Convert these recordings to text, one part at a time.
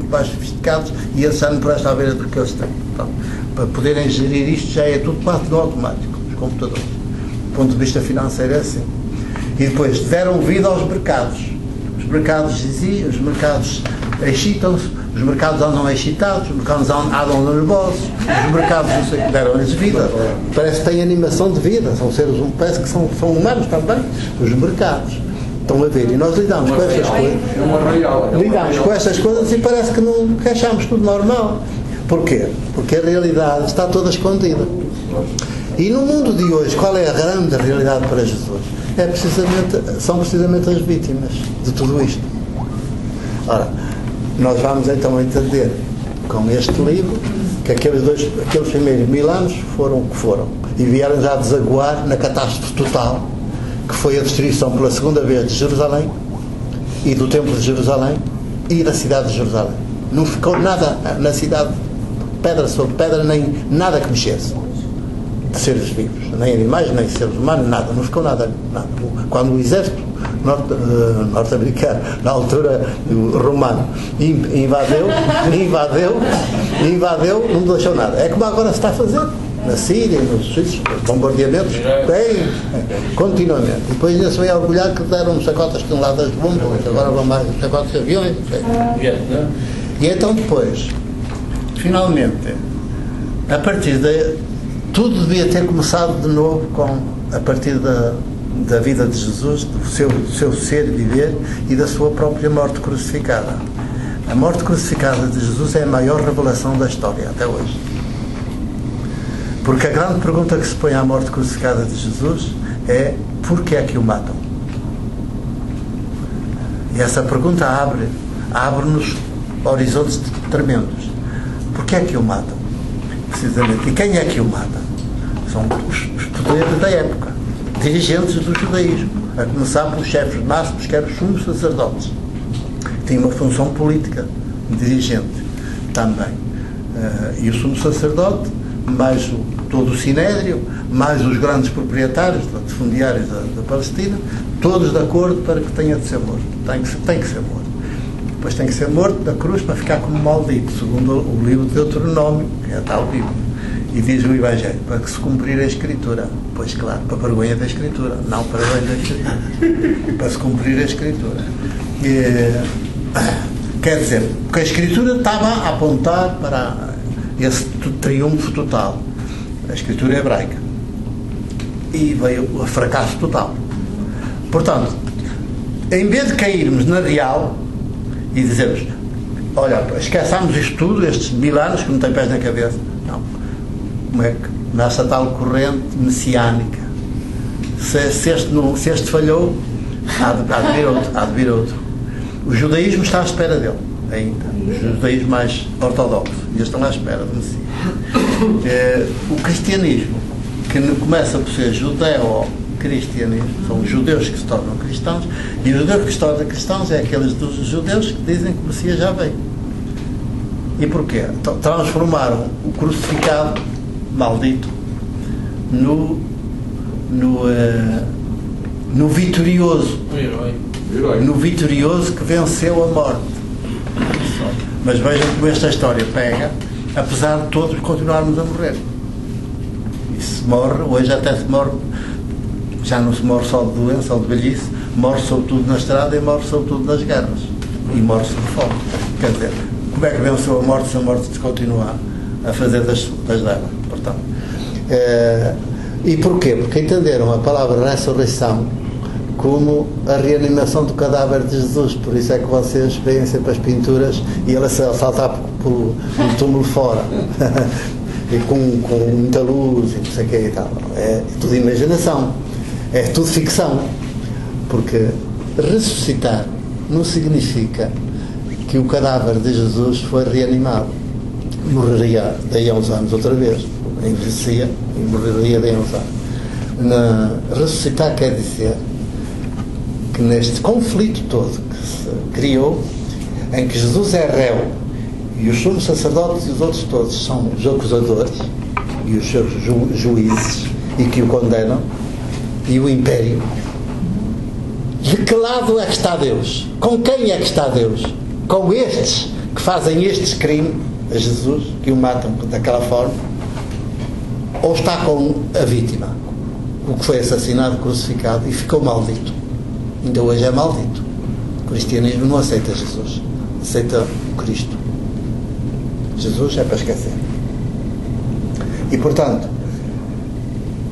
mais sofisticados, e esses já não prestam à beira do que eles têm. Então, para poderem gerir isto já é tudo quase no automático, os computadores. Do ponto de vista financeiro é assim. E depois deram vida aos mercados. Os mercados diziam, os mercados excitam-se, os mercados andam excitados, os mercados andam nervosos, os mercados não sei, deram-lhes vida. Parece que têm animação de vida, são seres, parece que são humanos também, os mercados. Estão a ver, e nós lidamos com essas coisas. Lidamos com essas coisas e parece que achamos tudo normal. Porquê? Porque a realidade está toda escondida. E no mundo de hoje, qual é a grande realidade para Jesus? São precisamente as vítimas de tudo isto. Ora, nós vamos então entender com este livro que aqueles primeiros 1000 anos foram o que foram e vieram já desaguar na catástrofe total, que foi a destruição pela segunda vez de Jerusalém e do Templo de Jerusalém e da cidade de Jerusalém. Não ficou nada na cidade, pedra sobre pedra, nem nada que mexesse, de seres vivos, nem animais, nem seres humanos, nada, não ficou nada. Quando o exército norte-americano, na altura romano, invadeu, não deixou nada. É como agora se está a fazer na Síria, nos bombardeamentos, bem, continuamente. E depois ainda se veio a orgulhar que deram sacotas de toneladas de bombas, agora vão mais sacotas de aviões. E então depois, finalmente, a partir tudo devia ter começado de novo a partir da vida de Jesus, do seu ser e viver e da sua própria morte crucificada. A morte crucificada de Jesus é a maior revelação da história até hoje. Porque a grande pergunta que se põe à morte crucificada de Jesus é: porquê é que o matam? E essa pergunta abre-nos horizontes tremendos. Porquê é que o matam? Precisamente. E quem é que o mata? São os poderes da época, dirigentes do judaísmo, a começar pelos chefes máximos, que eram os sumos sacerdotes. Tinha uma função política dirigente também. E o sumo sacerdote, mais todo o sinédrio, mais os grandes proprietários, latifundiários da Palestina, todos de acordo para que tenha de ser morto. Tem que ser morto. Depois tem que ser morto da cruz para ficar como maldito, segundo o livro de Deuteronômio, que é a tal Bíblia. E diz o Evangelho, para que se cumprir a Escritura. Pois claro, para a vergonha da Escritura, não para a vergonha da Escritura. Para se cumprir a Escritura. Quer dizer, porque a Escritura estava a apontar para esse triunfo total. A Escritura hebraica. E veio o fracasso total. Portanto, em vez de cairmos na real e dizermos: olha, esqueçamos isto tudo, estes 1000 anos que não têm pés na cabeça. Não. Como é que nessa tal corrente messiânica? Se este falhou, há de vir outro. O judaísmo está à espera dele, ainda. O judaísmo mais ortodoxo. E eles estão à espera do Messias. O cristianismo, que começa por ser judeu-cristianismo, são os judeus que se tornam cristãos, e os judeus que se tornam cristãos é aqueles dos judeus que dizem que o Messias já veio. E porquê? Transformaram o crucificado maldito no vitorioso, no vitorioso que venceu a morte. Mas vejam como esta história pega, apesar de todos continuarmos a morrer. E se morre, hoje até se morre, já não se morre só de doença ou de velhice, morre sobretudo na estrada e morre sobretudo nas guerras, e morre-se de fome. Quer dizer, como é que venceu a morte se a morte se continua a fazer das dela? Portanto, e porquê? Porque entenderam a palavra ressurreição como a reanimação do cadáver de Jesus. Por isso é que vocês veem sempre as pinturas e ele a saltar pelo túmulo fora e com muita luz e não sei o que e tal. É tudo imaginação, é tudo ficção, porque ressuscitar não significa que o cadáver de Jesus foi reanimado. Morreria daí a uns anos outra vez, envelhecia e morreria daí a uns anos. Ressuscitar quer dizer que neste conflito todo que se criou, em que Jesus é réu e os sumos sacerdotes e os outros todos são os acusadores e os seus juízes e que o condenam, e o império, de que lado é que está Deus? Com quem é que está Deus? Com estes que fazem estes crimes a Jesus, que o matam daquela forma, ou está com a vítima, o que foi assassinado, crucificado e ficou maldito. Ainda hoje é maldito. O cristianismo não aceita Jesus, aceita o Cristo. Jesus é para esquecer. E portanto,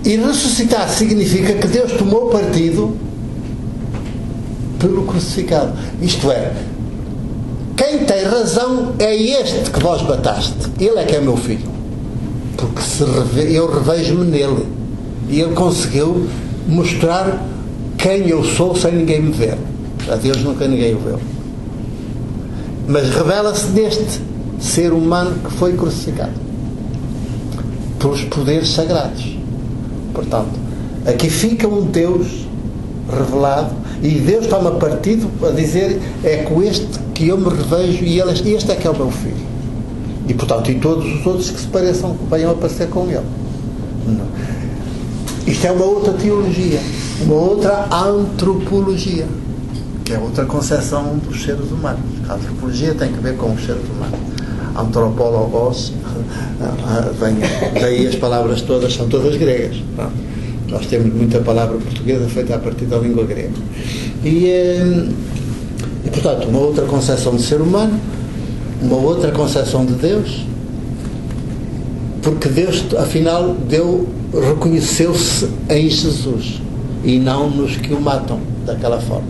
e ressuscitar significa que Deus tomou partido pelo crucificado. Isto é, quem tem razão é este que vós mataste. Ele é que é meu filho. Porque eu revejo-me nele. E ele conseguiu mostrar quem eu sou sem ninguém me ver. A Deus nunca ninguém o viu. Mas revela-se neste ser humano que foi crucificado pelos poderes sagrados. Portanto, aqui fica um Deus revelado, e Deus toma partido a dizer: é com este que eu me revejo, e este é que é o meu filho. E portanto, e todos os outros que se pareçam, venham aparecer com ele. Não. Isto é uma outra teologia, uma outra antropologia, que é outra concepção dos seres humanos. A antropologia tem que ver com os seres humanos. Antropólogos, daí as palavras todas são todas gregas. Não? Nós temos muita palavra portuguesa feita a partir da língua grega. E portanto, uma outra concepção de ser humano, uma outra concepção de Deus, porque Deus, afinal, reconheceu-se em Jesus e não nos que o matam daquela forma.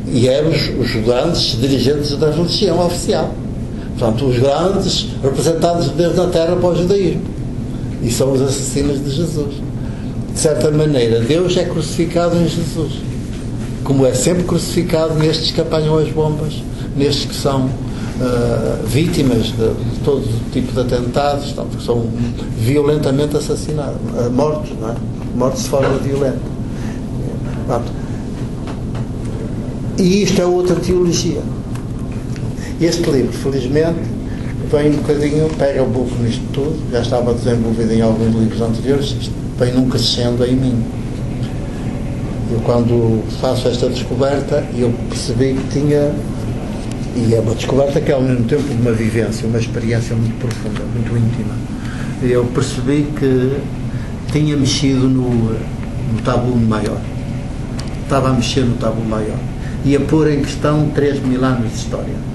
E eram os grandes dirigentes da religião oficial. Portanto, os grandes representantes de Deus na Terra para o judaísmo. E são os assassinos de Jesus. De certa maneira, Deus é crucificado em Jesus, como é sempre crucificado nestes que apanham as bombas, nestes que são vítimas de todo tipo de atentados, que são violentamente assassinados, mortos, não é? Mortos de forma violenta. Pronto. E isto é outra teologia. Este livro, felizmente, vem um bocadinho, pega o buco nisto tudo, já estava desenvolvido em alguns livros anteriores, isto vem num crescendo em mim. Eu, quando faço esta descoberta, eu percebi que tinha, e é uma descoberta que é ao mesmo tempo uma vivência, uma experiência muito profunda, muito íntima. Eu percebi que tinha mexido no tabu maior, estava a mexer no tabu maior, e a pôr em questão 3.000 anos de história.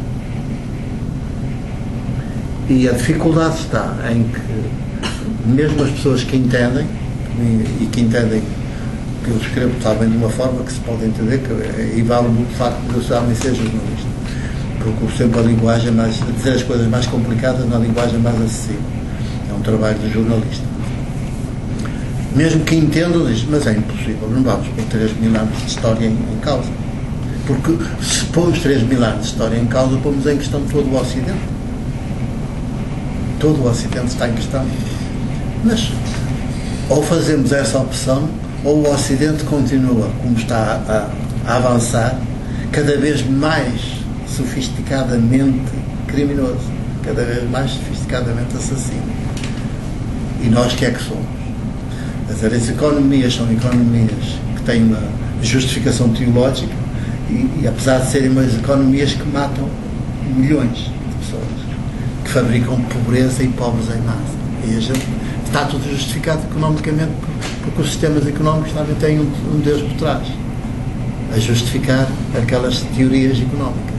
E a dificuldade está em que mesmo as pessoas que entendem, e que entendem que eu escrevo, sabem de uma forma que se pode entender, que e vale muito o facto de eu também ser jornalista, procuro sempre a linguagem mais, dizer as coisas mais complicadas na linguagem mais acessível. É um trabalho de jornalista. Mesmo que entendam, diz, mas é impossível, não vamos pôr 3.000 anos de história em causa, porque se pomos 3.000 anos de história em causa, pomos em questão todo o Ocidente. Todo o Ocidente está em questão. Mas ou fazemos essa opção, ou o Ocidente continua como está a avançar, cada vez mais sofisticadamente criminoso, cada vez mais sofisticadamente assassino. E nós que é que somos? Quer dizer, as economias são economias que têm uma justificação teológica e apesar de serem umas economias que matam milhões de pessoas, que fabricam pobreza e pobres em massa. E a gente está tudo justificado economicamente porque os sistemas económicos também têm um Deus por trás a justificar aquelas teorias económicas.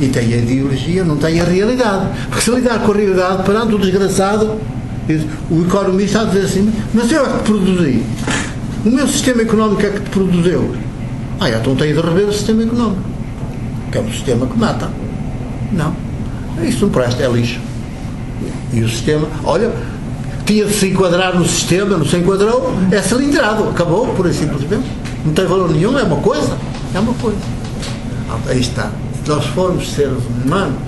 E tem a ideologia, não tem a realidade. Porque se lidar com a realidade, perante o desgraçado, o economista está a dizer assim: mas eu é que te produzi, o meu sistema económico é que te produziu. Então tem de rever o sistema económico, que é um sistema que mata. Não, isso não presta, é lixo. E o sistema, olha, tinha de se enquadrar no sistema, não se enquadrou, é cilindrado, acabou, pura e simplesmente. Não tem valor nenhum, é uma coisa. Aí está. Se nós formos seres humanos,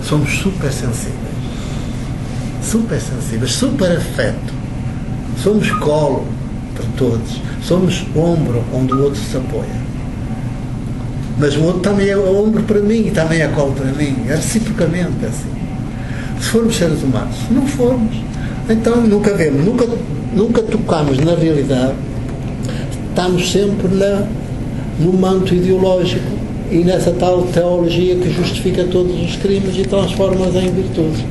somos super sensíveis, super afeto, somos colo para todos, somos ombro onde o outro se apoia, mas o outro também é ombro para mim e também é colo para mim, é reciprocamente assim. Se formos seres humanos, se não formos, então nunca vemos, nunca tocamos na realidade, estamos sempre no manto ideológico e nessa tal teologia que justifica todos os crimes e transforma-os em virtudes.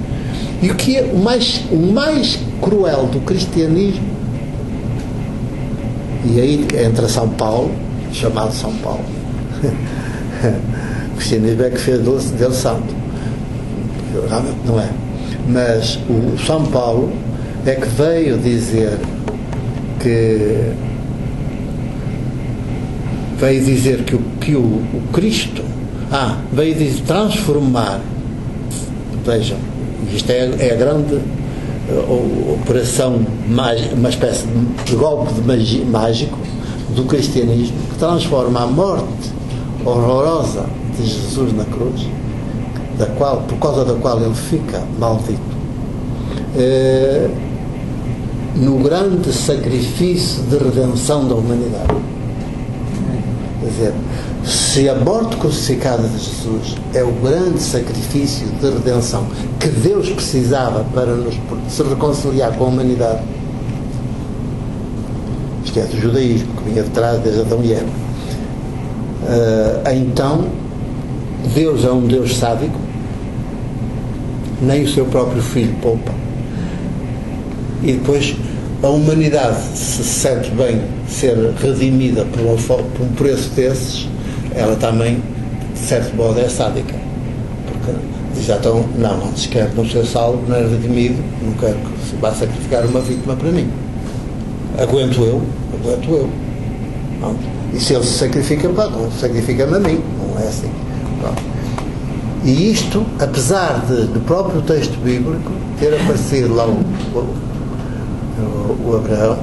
E o que é o mais cruel do cristianismo, e aí entra São Paulo, chamado São Paulo. O cristianismo é que fez dele santo, realmente não é, mas o São Paulo é que veio dizer que o Cristo veio dizer, transformar, vejam, isto é a grande operação, uma espécie de golpe mágico do cristianismo, que transforma a morte horrorosa de Jesus na cruz, por causa da qual ele fica maldito, no grande sacrifício de redenção da humanidade. Quer dizer, se a morte crucificada de Jesus é o grande sacrifício de redenção que Deus precisava para se reconciliar com a humanidade, isto é, do judaísmo, que vinha de trás desde Adão e Eva, então Deus é um Deus sádico, nem o seu próprio filho poupa, e depois a humanidade se sente bem ser redimida por um preço desses, ela também, de certo modo, é sádica, porque diz, então, não se quer não ser salvo, não é redimido, não quero que se vá sacrificar uma vítima para mim, aguento eu. Pronto. E se ele se sacrifica, sacrifica-me a mim, não é assim. Pronto. E isto, apesar do próprio texto bíblico ter aparecido lá o Abraão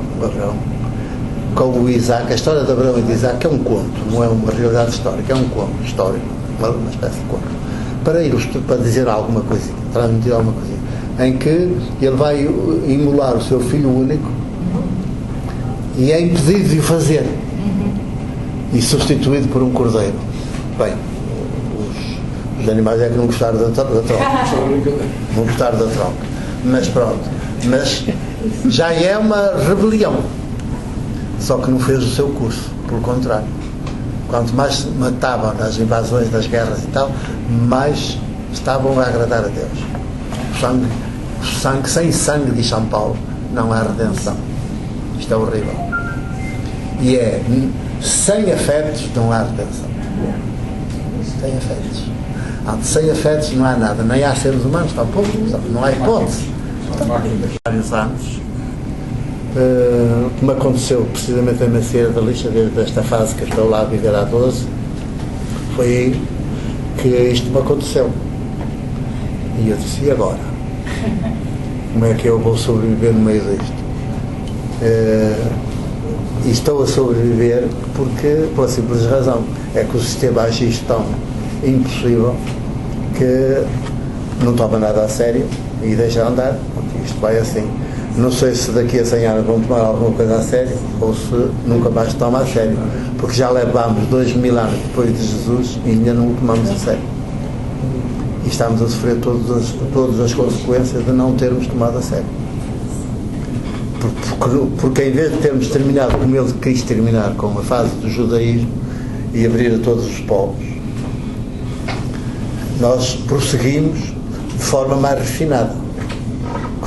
com o Isaac, a história de Abraão e de Isaac é um conto, não é uma realidade histórica, é um conto histórico, uma espécie de conto, para dizer alguma coisinha, transmitir alguma coisinha, em que ele vai imolar o seu filho único e é impedido de o fazer e substituído por um cordeiro. Bem, os animais é que não gostaram da troca, não gostaram da troca, mas pronto, mas já é uma rebelião, só que não fez o seu curso, pelo contrário, quanto mais se matavam nas invasões, das guerras e tal, mais estavam a agradar a Deus. Sem sangue, diz São Paulo, não há redenção. Isto é horrível. E sem afetos não há redenção. Sem afetos. Sem afetos não há nada, nem há seres humanos, tampouco, não há hipótese. Vários anos, que me aconteceu precisamente em Macieira da Lixa, desde esta fase que estou lá a viver há 12, foi aí que isto me aconteceu. E eu disse, e agora? Como é que eu vou sobreviver no meio disto? E estou a sobreviver porque, pela simples razão, é que o sistema agiste tão impossível que não toma nada a sério e deixa andar, porque isto vai assim. Não sei se daqui a 100 anos vão tomar alguma coisa a sério ou se nunca mais toma a sério, porque já levámos 2000 anos depois de Jesus e ainda não o tomamos a sério. E estamos a sofrer todas as consequências de não termos tomado a sério. Porque em vez de termos terminado como ele quis terminar, com a fase do judaísmo e abrir a todos os povos, nós prosseguimos de forma mais refinada.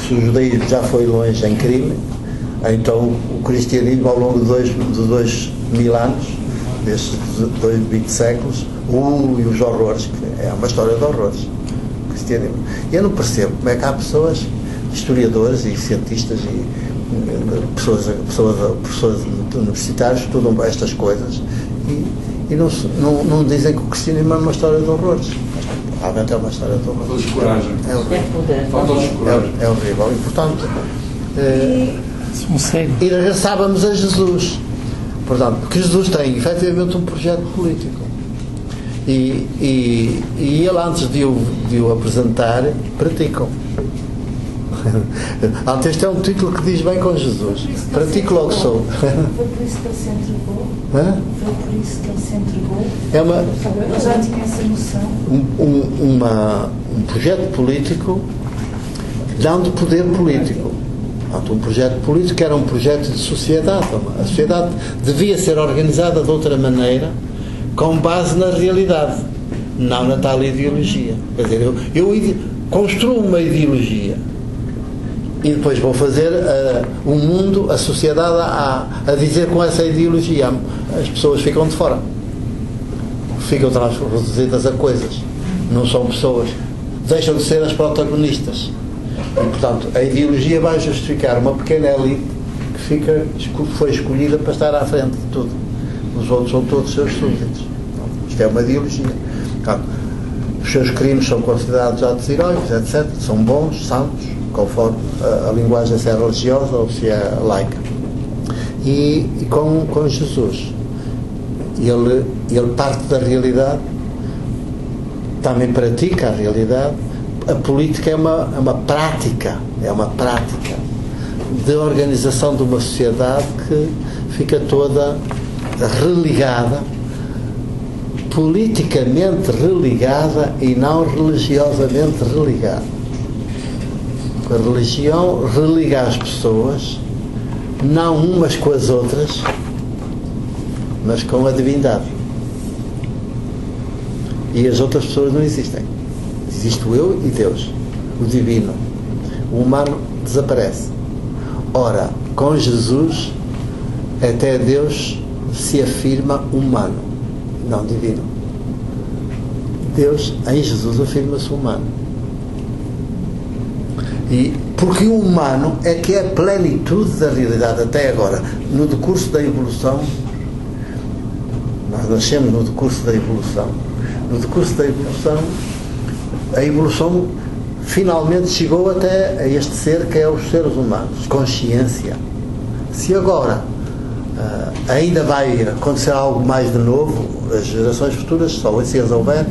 Se o judaísmo já foi longe em crime, então o cristianismo ao longo de 2000 anos, destes 20 séculos, e os horrores, que é uma história de horrores, o cristianismo. E eu não percebo como é que há pessoas, historiadores e cientistas e pessoas universitárias que estudam estas coisas e não dizem que o cristianismo é uma história de horrores. Realmente é uma história de horror. Falta de coragem. É horrível. É horrível. E, portanto, e regressávamos a Jesus. Portanto, porque Jesus tem, efetivamente, um projeto político. E ele, antes de o apresentar, praticam. Antes, este é um título que diz bem com Jesus. Pratico logo sou. Foi por isso que ele se entregou? Foi por isso que ele se entregou? Ele já tinha essa noção? Um projeto político dando poder político. Um projeto político era um projeto de sociedade. A sociedade devia ser organizada de outra maneira, com base na realidade, não na tal ideologia. Quer dizer, eu construo uma ideologia e depois vou fazer o mundo, a sociedade a dizer com essa ideologia. As pessoas ficam de fora, ficam reduzidas a coisas, não são pessoas, deixam de ser as protagonistas. E, portanto, a ideologia vai justificar uma pequena elite que foi escolhida para estar à frente de tudo. Os outros são todos seus súditos. Isto é uma ideologia. Portanto, os seus crimes são considerados atos heróicos, etc. São bons, santos, conforme a linguagem, se é religiosa ou se é laica. E com Jesus, ele parte da realidade, também pratica a realidade. A política é uma prática de organização de uma sociedade que fica toda religada, politicamente religada e não religiosamente religada. A religião religa as pessoas, não umas com as outras, mas com a divindade. E as outras pessoas não existem. Existe o eu e Deus, o divino. O humano desaparece. Ora, com Jesus, até Deus se afirma humano, não divino. Deus, em Jesus, afirma-se humano. E porque o humano é que é a plenitude da realidade até agora. No decurso da evolução, nós nascemos no decurso da evolução. No decurso da evolução, a evolução finalmente chegou até a este ser que é os seres humanos, consciência. Se agora ainda vai acontecer algo mais de novo, as gerações futuras, só se as houver,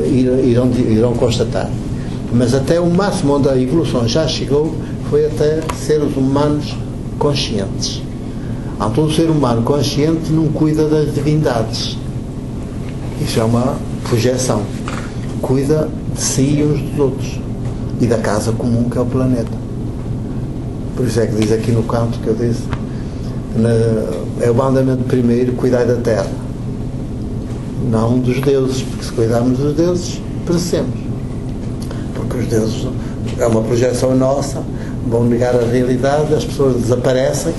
irão constatar. Mas até o máximo onde a evolução já chegou foi até seres humanos conscientes. Então, um ser humano consciente não cuida das divindades. Isso é uma projeção. Cuida de si e uns dos outros. E da casa comum que é o planeta. Por isso é que diz aqui no canto que eu disse, é o mandamento primeiro, cuidar da terra. Não dos deuses, porque se cuidarmos dos deuses, perecemos. Porque os deuses é uma projeção nossa, vão negar a realidade, as pessoas desaparecem,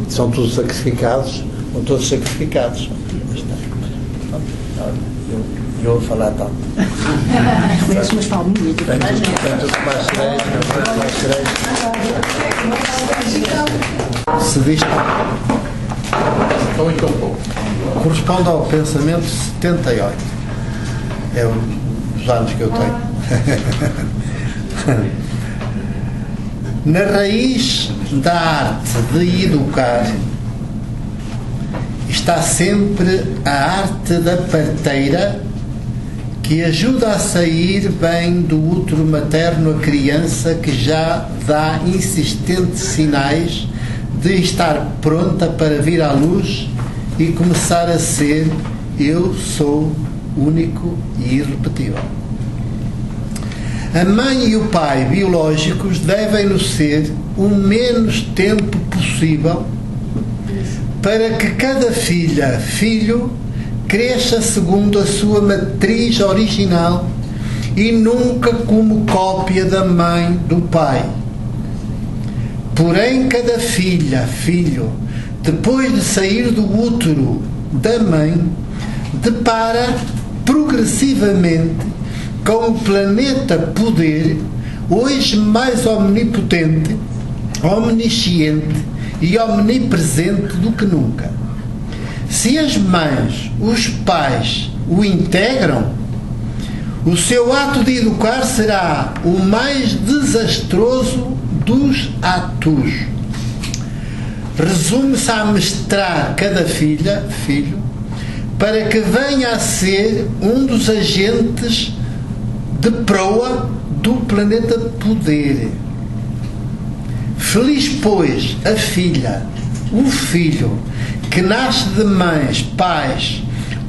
são todos sacrificados, são todos sacrificados. Eu vou falar tanto. Conheço umas palminhas. Se diz corresponde ao pensamento 78. É os anos que eu tenho. Na raiz da arte de educar está sempre a arte da parteira, que ajuda a sair bem do útero materno a criança que já dá insistentes sinais de estar pronta para vir à luz e começar a ser eu sou único e irrepetível. A mãe e o pai biológicos devem-nos ser o menos tempo possível para que cada filha, filho, cresça segundo a sua matriz original e nunca como cópia da mãe do pai. Porém, cada filha, filho, depois de sair do útero da mãe, depara progressivamente com o planeta poder, hoje mais omnipotente, omnisciente e omnipresente do que nunca. Se as mães, os pais o integram, o seu ato de educar será o mais desastroso dos atos. Resume-se a mestrar cada filha, filho, para que venha a ser um dos agentes de proa do planeta poder. Feliz, pois, a filha, o filho, que nasce de mães, pais,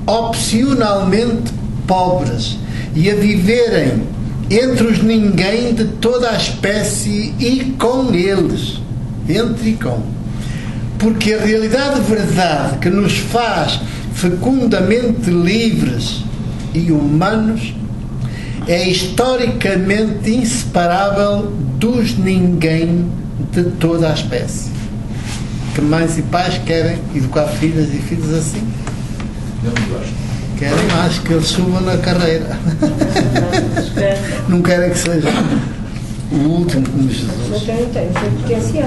opcionalmente pobres e a viverem entre os ninguém de toda a espécie e com eles, entre e com. Porque a realidade verdade que nos faz fecundamente livres e humanos, é historicamente inseparável dos ninguém de toda a espécie. Que mães e pais querem educar filhas e filhos assim? Querem mais que eles subam na carreira. Não querem que seja o último como Jesus. Mas tem potencial.